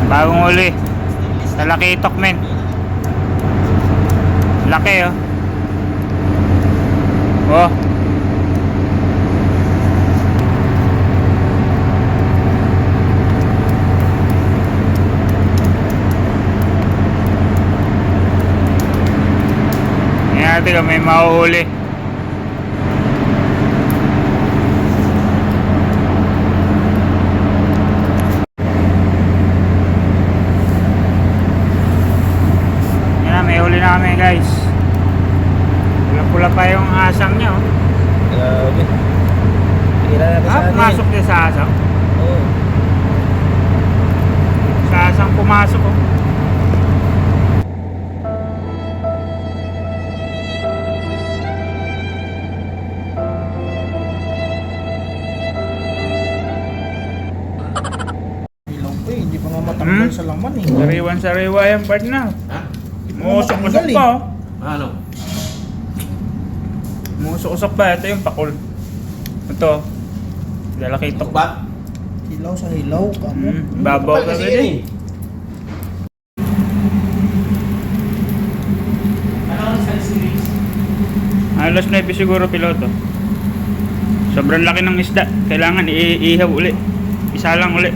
Bagong uli. Talakitok men. Laki oh. Oh. Yan natin kung may mauhuli. May huli na kami guys. Pula-pula pa yung asang niya oh. Grabe. Tira natin sa Pumasok din sa asang. Oo. Sa asang pumasok oh. Ilaw pa eh, hindi pa nga matanggal sa laman eh. Sariwan-sariwa yung part na. Ha? Musok-usok pa oh. Ano? Musok-usok pa. Ito yung pakul. Ito. Lalakitok. Ba? Hilaw sa hilaw. Kamo. Babaw ka rin eh. Ano ang size series? Alas 9 siguro piloto. Sobrang laki ng isda. Kailangan iihaw uli. Isa lang uli.